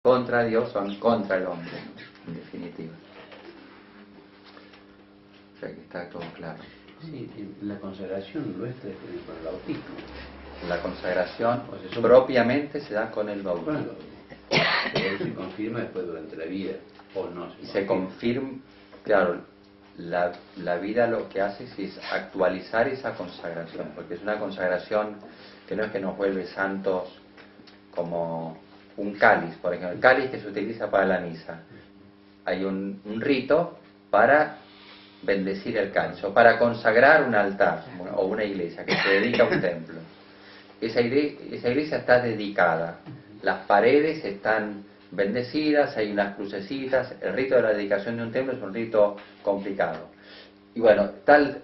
contra Dios son contra el hombre, en definitiva. O sea que está todo claro. Sí, la consagración nuestra es con el bautismo. La consagración propiamente se da con el bautismo. Bueno, pero se confirma después durante la vida, o no. Se confirma, claro, la vida lo que hace es actualizar esa consagración, porque es una consagración que no es que nos vuelve santos como un cáliz, por ejemplo, el cáliz que se utiliza para la misa. Hay un rito para bendecir el cáliz, o para consagrar un altar, o una iglesia que se dedica a un templo. Esa iglesia está dedicada, las paredes están bendecidas, hay unas crucecitas. El rito de la dedicación de un templo es un rito complicado. Y bueno,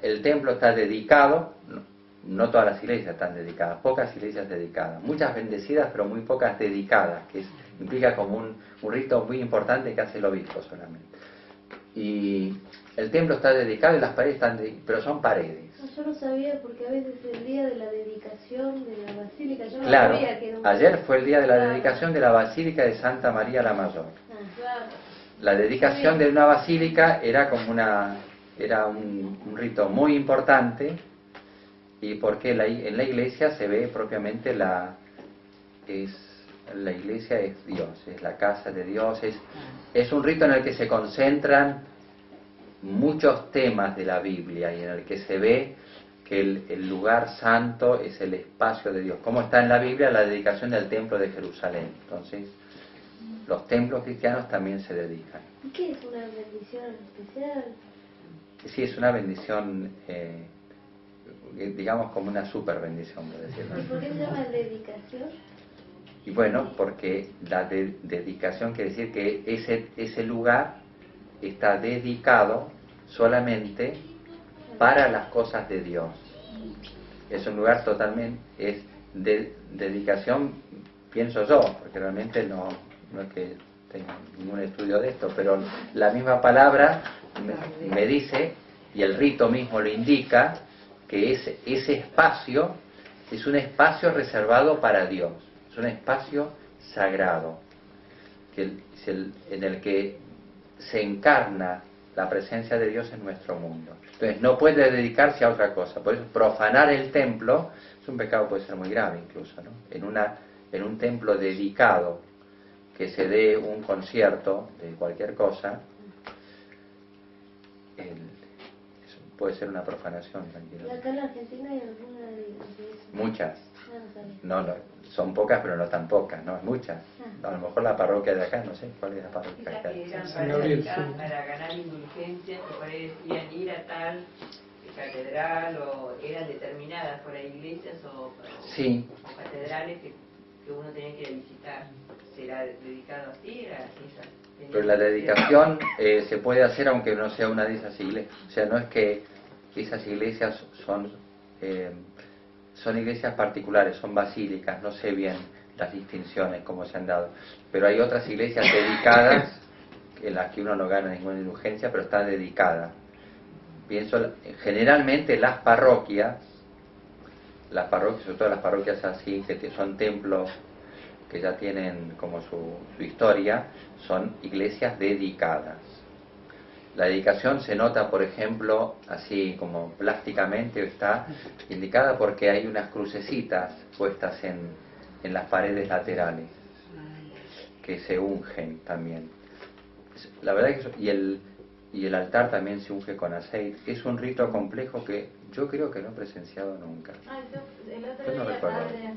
el templo está dedicado, no todas las iglesias están dedicadas, pocas iglesias dedicadas, muchas bendecidas pero muy pocas dedicadas, que implica como un rito muy importante que hace el obispo solamente. Y el templo está dedicado y las paredes están pero son paredes. Yo no sabía, porque a veces el día de la dedicación de la basílica, yo no Claro, sabía que era un... ayer fue el día de la dedicación de la Basílica de Santa María la Mayor. Claro. La dedicación de una basílica era como un rito muy importante, y porque en la iglesia se ve propiamente la iglesia es Dios, es la casa de Dios, es un rito en el que se concentran muchos temas de la Biblia y en el que se ve que el lugar santo es el espacio de Dios, como está en la Biblia la dedicación del templo de Jerusalén. Entonces los templos cristianos también se dedican. ¿Y qué es una bendición especial? Sí, es una bendición, digamos como una super bendición, por decirlo. ¿Y por qué se llama dedicación? Y bueno, porque la dedicación quiere decir que ese lugar está dedicado solamente para las cosas de Dios. Es un lugar totalmente, es de dedicación, pienso yo, porque realmente no es que tenga ningún estudio de esto, pero la misma palabra me dice, y el rito mismo lo indica, que ese espacio es un espacio reservado para Dios, es un espacio sagrado, en el que se encarna la presencia de Dios en nuestro mundo. Entonces no puede dedicarse a otra cosa. Por eso profanar el templo es un pecado, puede ser muy grave incluso, ¿no? En un templo dedicado, que se dé un concierto de cualquier cosa, eso puede ser una profanación, tranquilo. ¿Y acá en la Argentina hay alguna de esas? Muchas. No, No, son pocas, pero no tan pocas, no, muchas. A lo mejor la parroquia de acá, no sé cuál es la parroquia de acá. Para ganar indulgencias, que por ahí decían ir a tal catedral, o eran determinadas por ahí iglesias o Sí. catedrales que uno tenía que visitar. ¿Será dedicado así? Pero la dedicación se puede hacer aunque no sea una de esas iglesias. O sea, no es que esas iglesias son iglesias particulares, son basílicas, no sé bien las distinciones cómo se han dado. Pero hay otras iglesias dedicadas en las que uno no gana ninguna indulgencia, pero está dedicada. Pienso, generalmente las parroquias, sobre todo las parroquias así, que son templos que ya tienen como su historia, son iglesias dedicadas. La dedicación se nota, por ejemplo, así como plásticamente está indicada porque hay unas crucecitas puestas en las paredes laterales que se ungen también. La verdad que y el altar también se unge con aceite. Es un rito complejo que yo creo que no he presenciado nunca. El otro Yo no día, recuerdo. padre,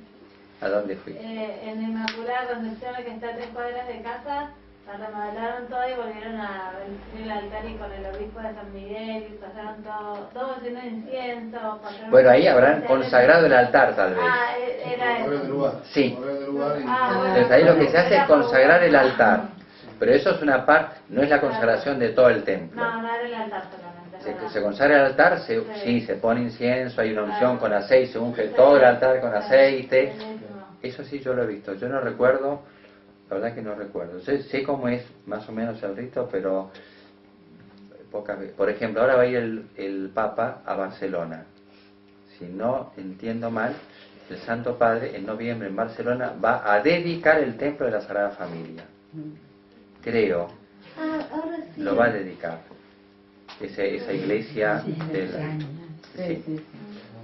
¿A dónde fui? en Inmaculada Concepción, que está a 3 cuadras de casa, la remodelaron todo y volvieron a bendecir el altar, y con el obispo de San Miguel, y pasaron todo lleno de incienso. Bueno, ahí habrán consagrado el altar tal vez. Ah, era eso. Sí. Bueno, Entonces ahí lo que se hace es consagrar el altar. Pero eso es una parte, no es la consagración de todo el templo. No era el altar solamente. Se consagra el altar, sí, se pone incienso, hay una unción con aceite, se unge todo el altar con aceite. Eso sí yo lo he visto, yo no recuerdo, la verdad que no recuerdo. Sé cómo es más o menos el rito, pero pocas veces. Por ejemplo, ahora va a ir el Papa a Barcelona. Si no entiendo mal, el Santo Padre en noviembre en Barcelona va a dedicar el templo de la Sagrada Familia. creo, Ahora sí. lo va a dedicar. Esa iglesia sí.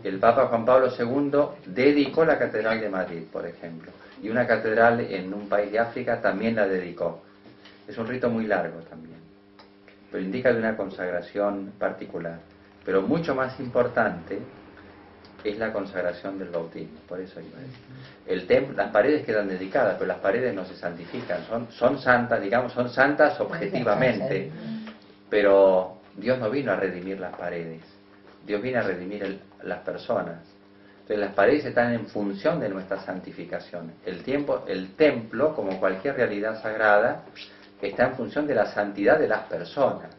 El Papa Juan Pablo II dedicó la Catedral de Madrid, por ejemplo, y una catedral en un país de África también la dedicó. Es un rito muy largo también, pero indica de una consagración particular. Pero mucho más importante es la consagración del bautismo, por eso iba a decir. Las paredes quedan dedicadas, pero las paredes no se santifican, son santas, digamos, son santas objetivamente, pero Dios no vino a redimir las paredes, Dios vino a redimir las personas. Entonces las paredes están en función de nuestra santificación. El templo, como cualquier realidad sagrada, está en función de la santidad de las personas.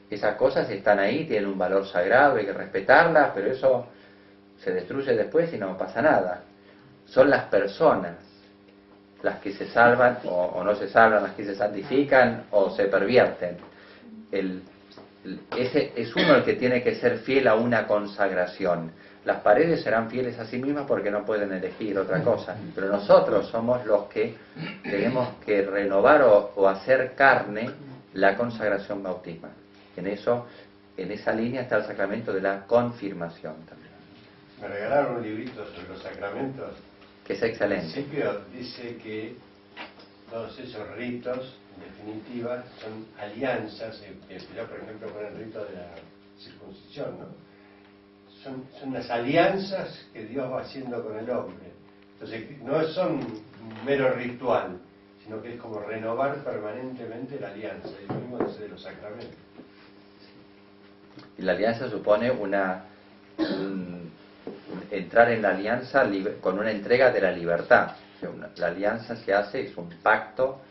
Esas cosas están ahí, tienen un valor sagrado, hay que respetarlas, pero eso se destruye después y no pasa nada. Son las personas las que se salvan o no se salvan, las que se santifican o se pervierten. Ese es uno el que tiene que ser fiel a una consagración. Las paredes serán fieles a sí mismas porque no pueden elegir otra cosa, pero nosotros somos los que tenemos que renovar o hacer carne la consagración bautismal. En esa línea está el sacramento de la confirmación también. Me regalaron un librito sobre los sacramentos. Que es excelente. Al principio dice que todos esos ritos, en definitiva, son alianzas. Empezó, por ejemplo, con el rito de la circuncisión, ¿no? Son las alianzas que Dios va haciendo con el hombre. Entonces, no son un mero ritual, sino que es como renovar permanentemente la alianza. Y lo mismo dice de los sacramentos. Y la alianza supone entrar en la alianza con una entrega de la libertad. La alianza se hace, es un pacto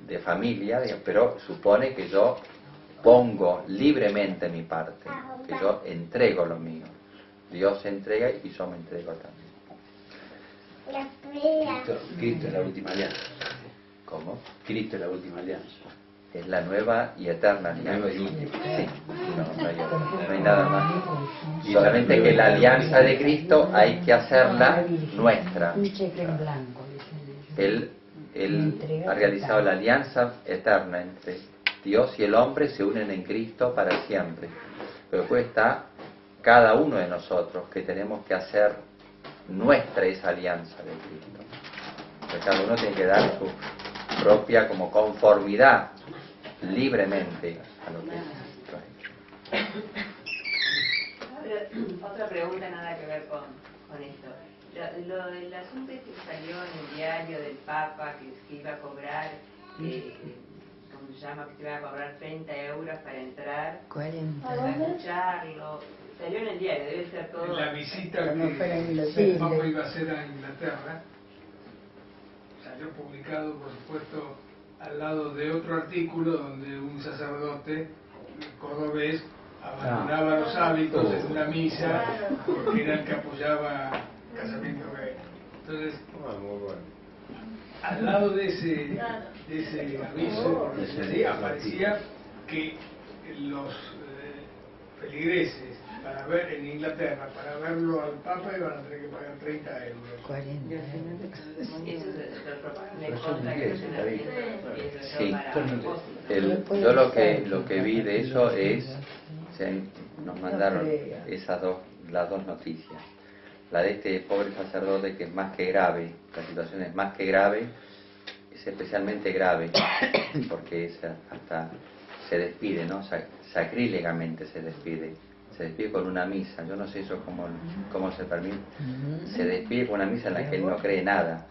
de familia, pero supone que yo pongo libremente mi parte, que yo entrego lo mío. Dios se entrega y yo me entrego también. Cristo es la última alianza. ¿Cómo? Cristo es la última alianza. Es la nueva y eterna alianza. Nueva y última. Sí, no hay nada más. Solamente que la alianza de Cristo hay que hacerla nuestra. Él ha realizado la alianza eterna entre Dios y el hombre, se unen en Cristo para siempre. Pero después está cada uno de nosotros que tenemos que hacer nuestra esa alianza de Cristo. Entonces, cada uno tiene que dar su propia como conformidad libremente a lo que es. Otra pregunta nada que ver con esto. El asunto este que salió en el diario del Papa, que iba a cobrar, ¿cómo se llama? Que se iba a cobrar 30 euros para entrar, para escucharlo. Salió en el diario, debe ser todo. La visita que el Papa iba a hacer a Inglaterra, salió publicado, por supuesto, al lado de otro artículo donde un sacerdote cordobés abandonaba los hábitos en una misa porque era el que apoyaba el casamiento gay. Entonces, al lado de ese aviso, aparecía que los feligreses para ver en Inglaterra, para verlo al Papa, iban a tener que pagar 30 euros. Sí, yo lo que vi de eso es, nos mandaron las dos noticias. La de este pobre sacerdote, que es más que grave, la situación es más que grave, es especialmente grave, porque hasta se despide, ¿no? Sacrílegamente se despide con una misa. Yo no sé eso cómo se permite. Se despide con una misa en la que él no cree nada,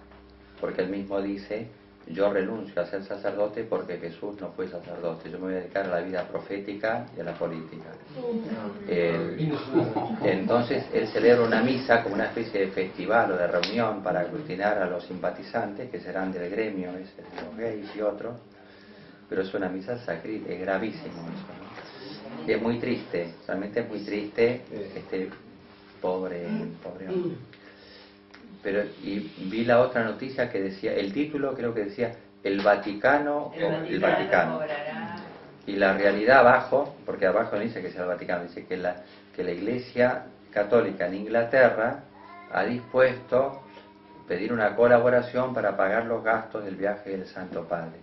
porque él mismo dice: yo renuncio a ser sacerdote porque Jesús no fue sacerdote, yo me voy a dedicar a la vida profética y a la política. Entonces él celebra una misa como una especie de festival o de reunión para aglutinar a los simpatizantes, que serán del gremio ese, de los gays y otros, pero es una misa sacrílega, es gravísimo eso, ¿no? Y es muy triste, realmente es muy triste este pobre hombre. Pero y vi la otra noticia que decía, el título creo que decía el Vaticano y la realidad abajo, porque abajo no dice que sea el Vaticano, dice que la Iglesia Católica en Inglaterra ha dispuesto pedir una colaboración para pagar los gastos del viaje del Santo Padre.